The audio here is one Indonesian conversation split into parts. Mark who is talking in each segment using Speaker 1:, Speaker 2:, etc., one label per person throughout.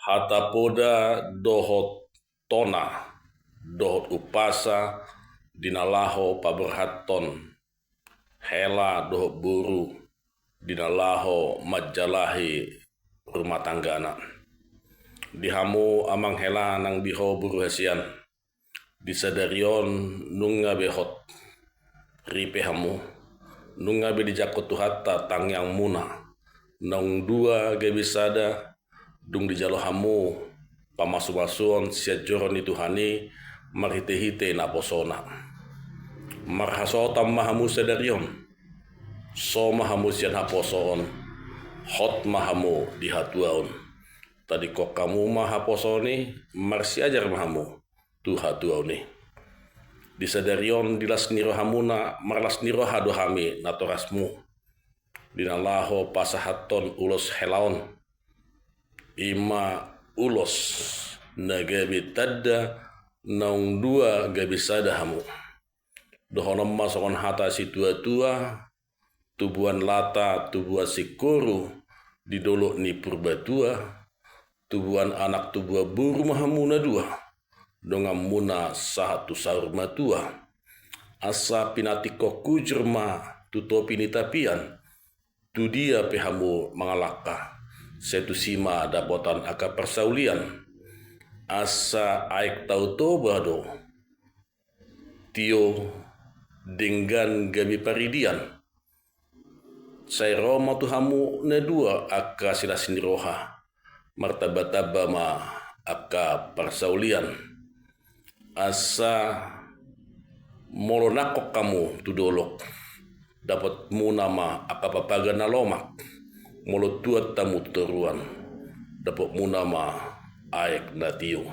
Speaker 1: hatapoda dohot tona, dohot upasa, dinalaho paberhaton, hela dohot buru, dinalaho majalahi rumah tangga anak. Dihamu amang hela nang biho buru hasian, disadarion nunga behot, ripe hamu, nunga be dijakot tuhata tang yang muna, nang dua gebisada, dung dijalo hamu, pamasu-masuon siat joron itu hani, marhite-hite na posona. Marhasotam mahamu sadarion, so mahamu sian haposoon, hot mahamu dihatuaon. Tadi kok kamu mahaposoni, marsi ajar mahamu, tu hatuaoni. Disadarion dilas niro hamuna, marlas niro hadohami natorasmu. Dinalaho pasahaton ulos helaon, ima ulos nagabi tadda naung dua gabi sada hamu. Dohonom masokon hata si tua-tua, tubuan lata tubuan sikuru, didolok ni purbatua, tubuan anak tubuan buru mahamuna dua, dongam muna sahatu saur matua, asa pinatiko kujurma tutopi nitapian, tu dia pehamu mangalaka, setu sima dapotan aka persaulian, asa aik tau tobado, tio dengan gabi paridian, saya roma tu hamu na dua aka silasin roha, martabataba ma aka persaulian, asa molonakok kamu tu dolok, dapat mu nama aka papaga na lomak, molo tuat tamu turuan, dapat mu nama aek na tio.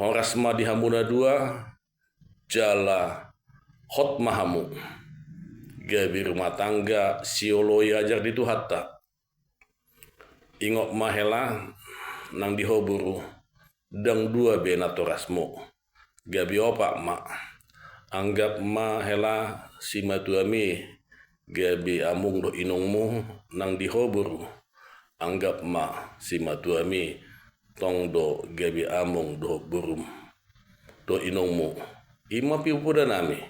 Speaker 1: Horasma di hamuna dua, jala hot mahamu, gabi rumah tangga sioloi ajar di tuhata. Ingok mahela nang dihoburu, dang dua benatorasmu, gabi opak mak, anggap mahela si matuami, gabi amung do inongmu nang dihoburu, anggap ma si matuami, tong do gabi amung do burum, do inongmu, ima piupuda nami,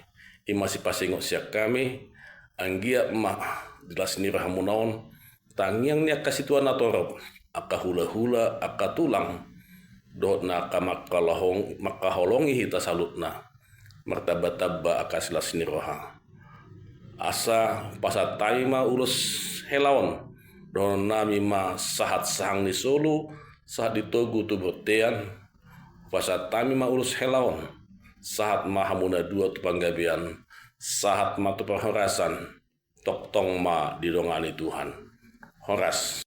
Speaker 1: ima si pasingok siak kami, anggia ma jelas ni rahamunaon, tangyang niya kasituan na torop, aka hula-hula, aka tulang, dohot na aka makaholongi hita salut na, martabataba aka silas ni roha. Asa pasatay ma ulus helaon, dohon nami ma sahat sahang ni solo, sahat ditogu tubotean, pasatami ma ulus helaon, sahat ma hamuna dua tu panggabian, sahat ma tu paharasan, tok tong ma didongani Tuhan. Horas.